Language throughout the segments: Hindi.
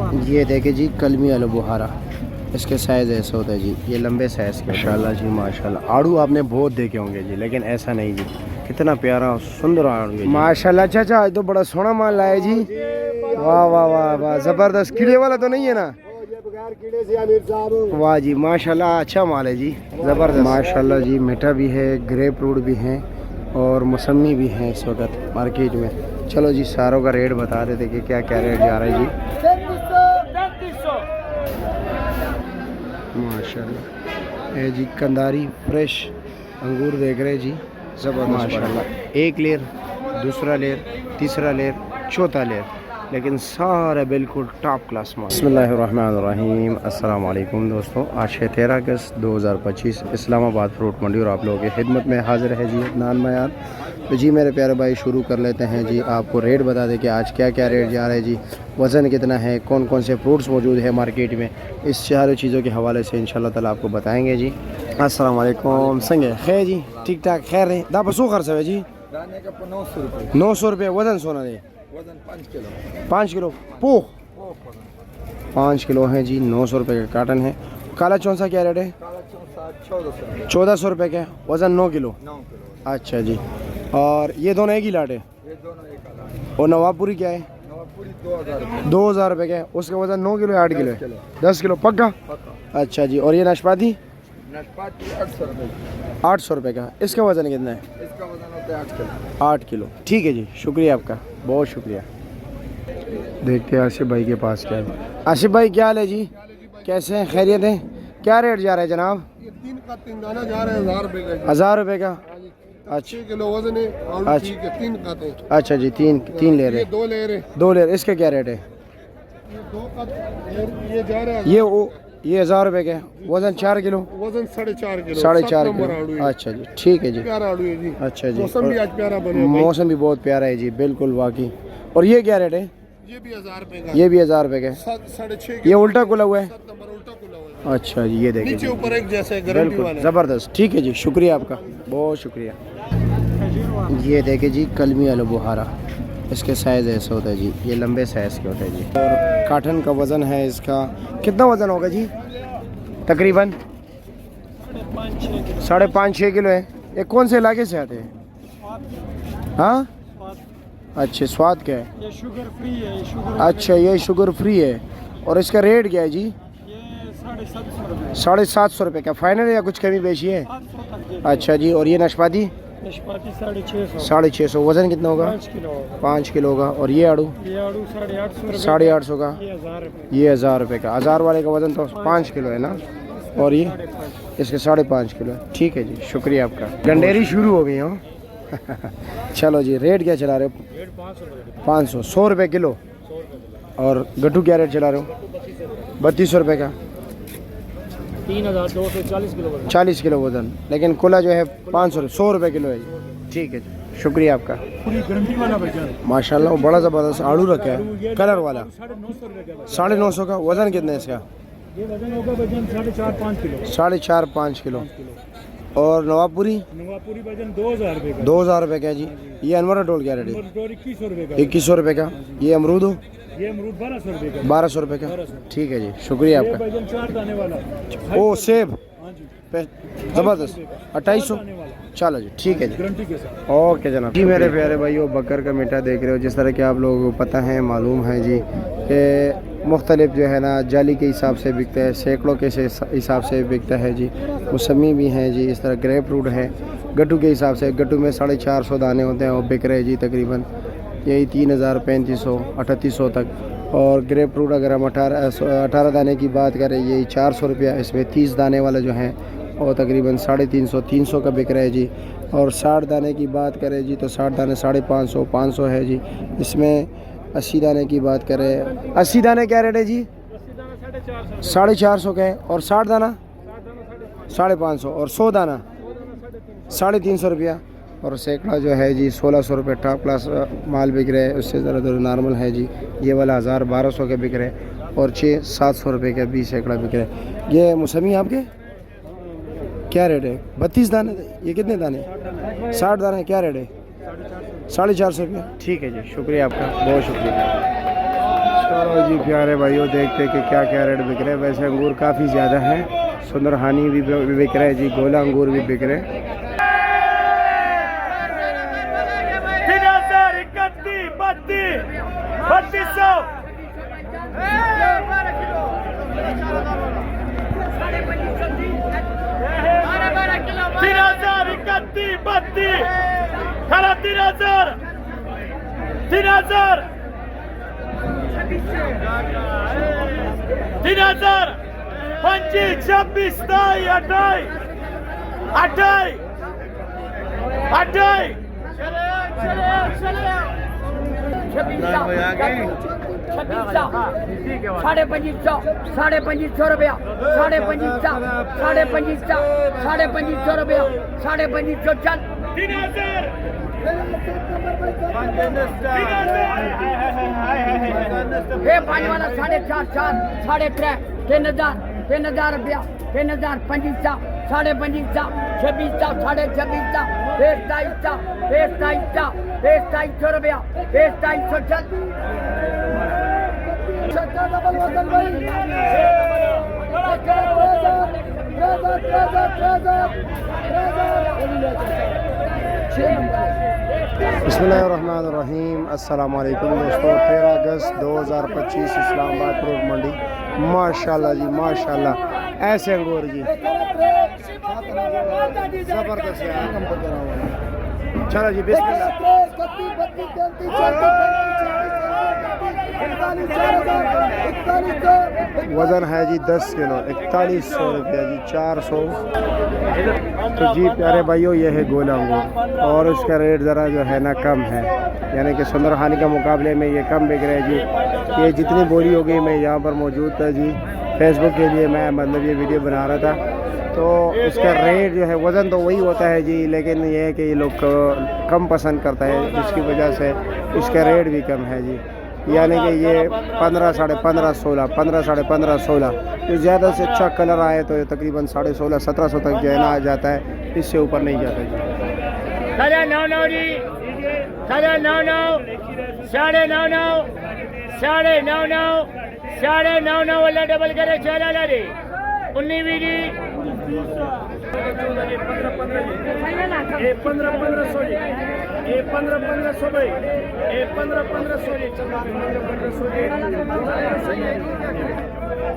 ये देखे जी कलमी आलू बुहारा, इसके साइज़ ऐसे होता है जी, ये लंबे साइज़ के माशाल्लाह जी माशाल्लाह। आड़ू आपने बहुत देखे होंगे जी, लेकिन ऐसा नहीं जी, कितना प्यारा सुंदर आड़ू है माशाल्लाह। चाचा आज तो बड़ा सोना माल लाया जी, वाह वाह वाह वाह, ज़बरदस्त। कीड़े वाला तो नहीं है ना? वाह जी माशाल्लाह, अच्छा माल है जी, ज़बरदस्त माशाल्लाह जी। मीठा भी है, ग्रेप फ्रूट भी है और मौसमी भी है इस वक्त मार्केट में। चलो जी सारों का रेट बता देते कि क्या क्या रेट जा रहा है जी। माशाल्लाह ये जी कंदारी फ्रेश अंगूर देख रहे जी, ज़बरदस्त माशाल्लाह। एक लेर, दूसरा लेर, तीसरा लेर, चौथा लेर, लेकिन सारा बिल्कुल टॉप क्लास माल। बिस्मिल्लाहिर्रहमानिर्रहीम, अस्सलाम वालेकुम दोस्तों। आज है 13 अगस्त 2025, इस्लामाबाद फ्रूट मंडी और आप लोगों की खिदमत में हाजिर है जी अदनान मयान। तो जी मेरे प्यारे भाई शुरू कर लेते हैं जी। आपको रेट बता दें कि आज क्या क्या रेट जा रहा है जी, वज़न कितना है, कौन कौन से फ्रूट्स मौजूद है मार्केट में, इस सारी चीज़ों के हवाले से इंशाल्लाह ताला आपको बताएंगे जी। अस्सलाम वालेकुम। संगे खैर जी, ठीक ठाक खैर है। दापा सो खर्च है जी, 900 रुपये वज़न सोना दे, 5 किलो पोह 5 किलो है जी, 900 रुपये का कार्टन है। काला चौंसा क्या रेट है? 1400 रुपये का, वज़न 9 किलो। अच्छा जी, और ये दोनों एक ही लाट है? और नवाबपुरी क्या है? 2000 रुपये का है, उसका वज़न 9 किलो 8 किलो है? 10 किलो पक्का। अच्छा जी, और ये नाशपाती? 800 रुपये का, इसका वज़न कितना है? इसका वज़न होता है 8 किलो। ठीक है जी, शुक्रिया आपका, बहुत शुक्रिया। देखते हैं आसिफ भाई के पास क्या है। आसिफ भाई क्या हाल है जी, कैसे हैं, खैरियत हैं? क्या रेट जा रहा है जनाब? ये 3 दाना जा रहे हैं 1000 रुपये का। 1000 रुपये का? अच्छा, 6 किलो वजन है। अच्छा 3 खाते हैं। अच्छा जी, तीन ले रहे, 2 ले रहे, 2 ले रहे। इसका क्या रेट है? ये 2 का ये जा रहा है। ये 1000 रुपये का, वज़न 4 किलो, वजन 4.5 किलो, 4.5 किलो। अच्छा जी, ठीक है जी, प्यारा आड़ू है जी। अच्छा जी। मौसम भी आज प्यारा बने भाई। मौसम भी बहुत प्यारा है जी, बिल्कुल वाकई। और ये क्या रेट है? ये भी 1000 रुपये का। ये भी 1000 रुपये का। 6.5 ये उल्टा खुला हुआ है? 7 नंबर उल्टा खुला हुआ है। अच्छा जी, ये देखिए नीचे ऊपर एक जैसे गारंटी बिल्कुल वाला। ज़बरदस्त। ठीक है जी, शुक्रिया आपका, बहुत शुक्रिया। ये देखे जी कलमी आलू बुहारा, इसके साइज़ ऐसे होता है जी, ये लंबे साइज़ के होते हैं जी। और काटन का वज़न है इसका, कितना वज़न होगा जी तकरीबन? 5.5-6 किलो है। ये कौन से इलाके से आते हैं? हाँ अच्छे, स्वाद क्या है? ये शुगर फ्री है, ये शुगर अच्छा ये शुगर फ्री है। और इसका रेट क्या है जी? ये 750 रुपये। 750 रुपये का फाइनल है या कुछ कमी बेची है? 700 तक है। अच्छा जी, और ये नाशपाती? नाशपाती 650। 650। वज़न कितना होगा? 5 किलो होगा। 5 किलो का। और ये आड़ू? ये आड़ू 850 रुपये। 850 का। ये 1000 रुपये। ये 1000 रुपये का। 1000 वाले का वज़न तो 5 किलो है ना, और ये इसके 5.5 किलो है। ठीक है जी, शुक्रिया आपका। गंडेरी शुरू हो गई हो। चलो जी, रेट क्या चला रहे हो? रेट 500 रुपये। 500, 100 रुपये किलो। और गट्टू क्या रेट चला रहे हो? 3200 रुपये का। 3240 किलो वजन। 40 किलो वज़न, लेकिन कुला जो है 500 100 रुपये किलो है जी। ठीक है जी, शुक्रिया आपका। पूरी गारंटी वाला भैया। माशाल्लाह वो बड़ा ज़बरदस्त आड़ू रखा है, कलर वाला। 950 रुपये का। 950 का। वज़न कितना है इसका? ये वजन होगा वजन 4.5-5 किलो। 4.5-5 किलो। और नवाबपुरी? नवापुरी वजन 2000 रुपये का। 2000 रुपये का जी। ये अनवर टोल क्या रेट है? 2100 रुपये का। 2100 रुपये का। ये अमरूद हो? ये अमरूद 1200 रुपये का। 1200 रुपये का। ठीक है जी, शुक्रिया ये आपका। वजन 4 दाने वाला। ओ सेब हाँ जी, ज़बरदस्त, 2800। दाने वाला चलो जी, ठीक है जी, गारंटी के साथ। ओके जनाब जी। मेरे प्यारे भाइयों, बकर का मीठा देख रहे हो, जिस तरह कि आप लोगों को पता है, मालूम है जी कि मुख्तलिफ जो है ना जाली के हिसाब से बिकता है, सैकड़ों के हिसाब से बिकता है जी। मौसमी भी हैं जी, इस तरह ग्रेप फ्रूट है। गट्टू के हिसाब से, गट्टू में 450 दाने होते हैं, वो बिक रहे जी तकरीबन यही 3000, 3500, 3800 तक। और ग्रेप फ्रूट अगर हम 18 दाने की बात करें, यही 400 रुपया। इसमें 30 दाने वाला जो है और तकरीबन 350, 300 का बिक रहा है जी। और 60 दाने की बात करें जी तो 60 दाने 550, 500 है जी। इसमें 80 दाने की बात करें, 80 दाने क्या रेट है जी? 450 का है। और 60 दाना 550, और 100 दाना 350 रुपया। और सैकड़ा जो है जी 1600 रुपये टॉप क्लास माल बिक रहे हैं। उससे ज़रा ज़रा नॉर्मल है जी, ये वाला 1000-1200 के बिक रहे हैं। और 600-700 रुपये का 20 सैकड़ा बिक रहे हैं। ये मौसमी आपके क्या रेट है? 32 दाने। ये कितने दाने? 60 दाने। क्या रेट है? 450 रुपये। ठीक है जी, शुक्रिया आपका, बहुत शुक्रिया। चलो जी प्यारे भाइयों, देखते कि क्या क्या रेट बिक रहे हैं। वैसे अंगूर काफ़ी ज़्यादा हैं, सुंदरहानी भी बिक रहे हैं जी, गोला अंगूर भी बिक रहे हैं। 3,000 25 26 28 साढ़े 2500 रुपया, साढ़े 2500, साढ़े 2500, साढ़े 2500 रुपया, साढ़े 2500 चल 3,000 ये पाँच वाला 4.5 साढ़े 3,000 3,000 रुपया, 3,000 2500, साढ़े 2500, 2600, साढ़े 2600, 2,200 रुपया, 2,200 चल बिस्मिल्लाहिर्रहमानिर्रहीम। अस्सलाम वालेकुम दोस्तों, 13 अगस्त 2025 इस्लामाबाद फ्रूट मंडी। माशाल्लाह जी माशाल्लाह, ऐसे अंगूर जी ज़बरदस्त है। चलो जी बिस्मिल्लाह। वज़न है जी 10 किलो, 4100 रुपया जी, 400। तो जी प्यारे भाइयों, ये है गोला अंगूर और इसका रेट ज़रा जो है ना कम है, यानी कि सुंदरहानी के मुकाबले में ये कम बिक रहे हैं जी। ये जितनी बोरी हो गई, मैं यहाँ पर मौजूद था जी, फेसबुक के लिए मैं मतलब ये वीडियो बना रहा था। तो इसका रेट जो है, वज़न तो वही होता है जी, लेकिन ये है कि ये लोग कम पसंद करता है, जिसकी वजह से इसका रेट भी कम है जी। यानी कि ये 15 साढ़े 15 16 15 साढ़े 15 16, तो ज़्यादा से अच्छा कलर आए तो ये तकरीबन 16.5 1700 तक जो है ना आ जाता है, इससे ऊपर नहीं जाता जी। 9.5 जी, 9.5 साढ़े 9.5 साढ़े 9.5 साढ़े 9.5 वाला डबल करे चला ला रे 19 जी 15-15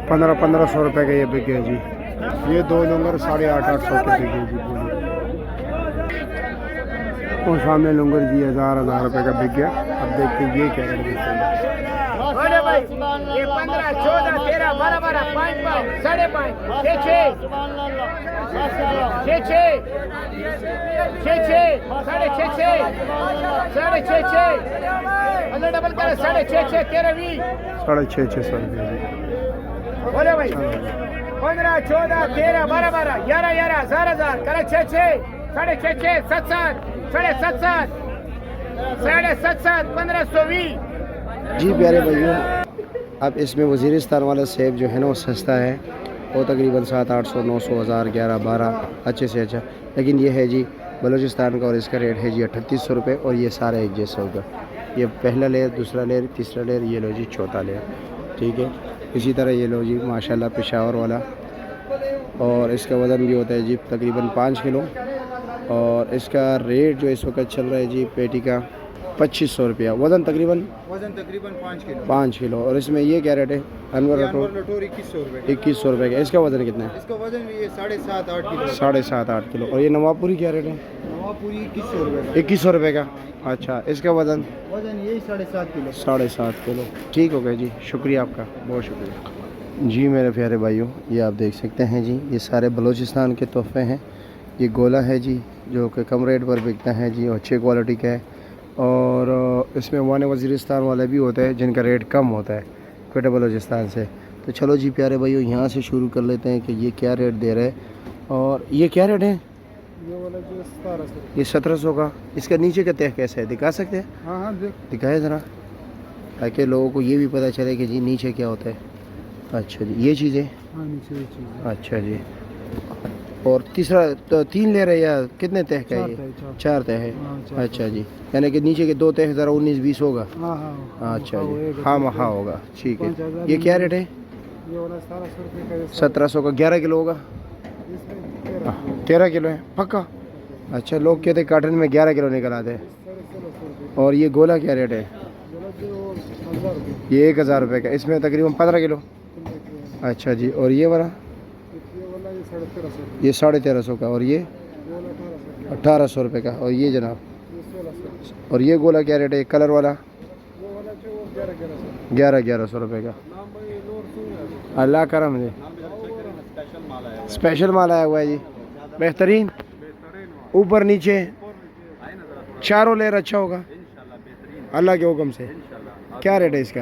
1500 रुपये का ये बिक गया जी। ये दो लंगर 850 के बिक गए जी। और सामने लंगर जी 1000 रुपये का बिक गया। अब देखते हैं ये क्या रेट बिकता है। ये 15 14 13 12 12 5 5 साढ़े 5 6 साढ़े 6 अल्लाह डबल करे साढ़े 6 13 20 650 रुपये जी। बोले भाई 15 14 13 12 12 11 11 1000 करे 6 साढ़े 6 7 साढ़े 7 साढ़े 7 1520 जी प्यारे भाइयों, अब इसमें वज़ीरिस्तान वाला सेब जो है ना वो सस्ता है, वो तकरीबन 700 800 900 1000 11 12 अच्छे से अच्छा। लेकिन ये है जी बलूचिस्तान का और इसका रेट है जी 3800 रुपये, और ये सारा एक जैसा होगा। ये पहला लेयर, दूसरा लेयर, तीसरा लेयर, ये लो जी चौथा लेयर, ठीक है। इसी तरह ये लो जी माशाल्लाह पेशावर वाला, और इसका वज़न भी होता है जी तकरीबन 5 किलो, और इसका रेट जो इस वक्त चल रहा है जी पेटी का 2500 रुपया, वज़न तकरीबन 5 किलो। और इसमें ये क्या रेट है? अनवर लटोर 2100 रुपये का। इसका वज़न कितना है? इसका वजन भी 7.5 8 किलो। 7.5 8 किलो। और ये नवापुरी क्या रेट है? नवापुरी 2100 रुपये 2100 रुपये का। अच्छा, इसका वज़न यही 7.5 किलो। 7.5 किलो। ठीक हो गया जी, शुक्रिया आपका, बहुत शुक्रिया जी। मेरे प्यारे भाइयों, ये आप देख सकते हैं जी, ये सारे बलूचिस्तान के तोहफे हैं। ये गोला है जी, जो कि कम रेट पर बिकता है जी, और अच्छे क्वालिटी का है। और इसमें वाने वज़ीरिस्तान वाला भी होता है, जिनका रेट कम होता है क्वेटा बलूचिस्तान से। तो चलो जी प्यारे भाइयों, यहाँ से शुरू कर लेते हैं कि ये क्या रेट दे रहे हैं। और ये क्या रेट है? ये 1700 का। इसका नीचे का तह कैसा है, दिखा सकते हैं? हाँ दिखाए ज़रा, ताकि लोगों को ये भी पता चले कि जी नीचे क्या होता है। अच्छा जी, ये चीज़ें। नीचे अच्छा जी, और तीसरा तो 3 ले रहे या कितने तह का है ये? 4 तह है। अच्छा जी, यानी कि नीचे के 2 तह ज़रा 19-20 होगा। अच्छा जी, हाँ हाँ होगा, ठीक है। ये क्या रेट है? 1700 का। 11 किलो होगा? 13 किलो है पक्का? अच्छा, लोग कहते कार्टन में 11 किलो निकल आते हैं। और ये गोला क्या रेट है? ये 1000 रुपये का। इसमें तकरीबन 15 किलो। अच्छा जी, और ये वाला? ये 1350 का। और ये 1800 रुपये का। और ये जनाब? और ये गोला क्या रेट है कलर वाला? 1100 रुपये का। अल्लाह करम दे। स्पेशल माल आया हुआ है जी, बेहतरीन, ऊपर नीचे चारों लेयर अच्छा होगा अल्लाह के हुक्म से। क्या रेट है इसका?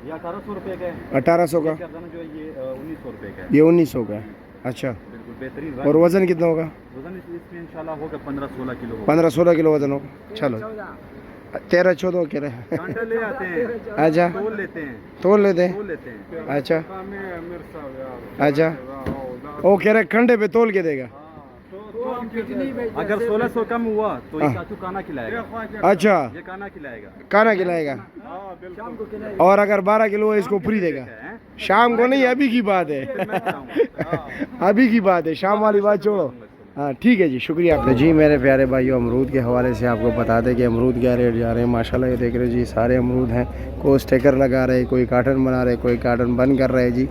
ये 1800 रुपये का है। 1800 का। जो है ये 1900 रुपये का है। ये 1900 का है। अच्छा, बिल्कुल बेहतरीन। और वज़न कितना होगा? वजन इसमें इंशाल्लाह होगा 15-16 किलो होगा। 15-16 किलो वज़न होगा। चलो 13-14 कह रहे हैं। कांटे ले आते हैं, अच्छा, तोल लेते हैं, तोल लेते हैं। तोल लेते हैं। अच्छा अच्छा, वो कह रहे कंडे पे तोल के देगा। अगर 1600 कम हुआ तो ये चाचू काना खिलाएगा। अच्छा, ये काना खिलाएगा। खाना खिलाएगा। और अगर 12 किलो है इसको फ्री देगा। शाम को नहीं, अभी की बात है। अभी की बात है, शाम वाली बात छोड़ो। हाँ ठीक है जी, शुक्रिया आपका। जी मेरे प्यारे भाइयों, अमरूद के हवाले से आपको बता दें कि अमरूद क्या रेट जा रहे हैं। माशाल्लाह ये देख रहे जी, सारे अमरूद हैं। कोई स्टिकर लगा रहे, कोई कार्टन बना रहे, कोई कार्टन बंद कर रहे जी।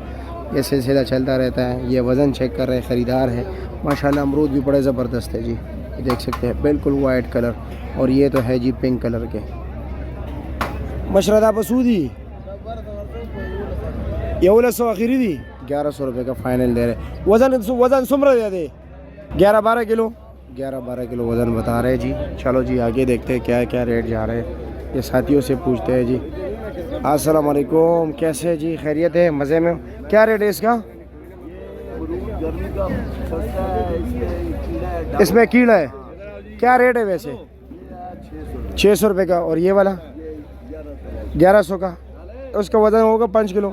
ये सिलसिला चलता रहता है। ये वज़न चेक कर रहे ख़रीदार है। माशाल्लाह अमरूद भी बड़े ज़बरदस्त है जी, ये देख सकते हैं, बिल्कुल वाइट कलर। और ये तो है जी पिंक कलर के। मशरदा बसूदी ये 1100 आखिरी दी, 1100 रुपये का फ़ाइनल दे रहे। वज़न सुमरा दे दे 11-12 किलो। 11-12 किलो वज़न बता रहे जी। चलो जी आगे देखते हैं क्या क्या रेट जा रहे हैं। ये साथियों से पूछते हैं जी। अस्सलाम वालेकुम, कैसे है जी? खैरियत है? मज़े में? क्या रेट है इसका? इसमें कीड़ा है। क्या रेट है वैसे? 600 रुपये का। और ये वाला 1100 का। उसका वज़न होगा 5 किलो।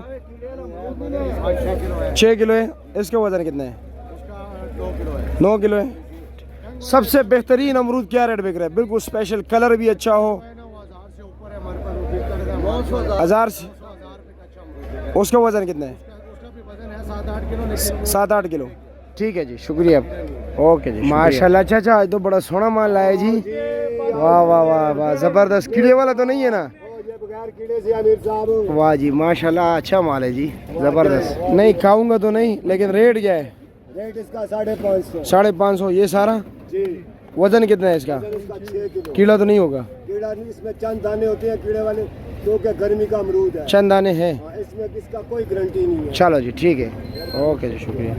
6 किलो है। इसका वज़न कितना है? 9 किलो है। सबसे बेहतरीन अमरूद क्या रेट बिक रहा है? बिल्कुल स्पेशल, कलर भी अच्छा हो। 1000 से। उसका वज़न कितना है? 7-8 किलो। ठीक है जी, शुक्रिया। ओके जी, माशाल्लाह। चाचा आज तो बड़ा सोना माल लाया जी। वाह वाह वाह वाह, ज़बरदस्त। कीड़े वाला तो नहीं है ना? वाह जी माशाल्लाह, अच्छा माल है जी, ज़बरदस्त। नहीं खाऊंगा तो नहीं, लेकिन रेट क्या है? रेट इसका 550। 550। ये सारा जी। वज़न कितना है इसका? 6 किलो। कीड़ा तो नहीं होगा? कीड़ा नहीं, इसमें चंद दाने होते हैं कीड़े वाले, क्योंकि गर्मी का अमरूद है। चंद दाने हैं। इसमें इसका कोई गारंटी नहीं है। चलो जी ठीक है, ओके जी, शुक्रिया।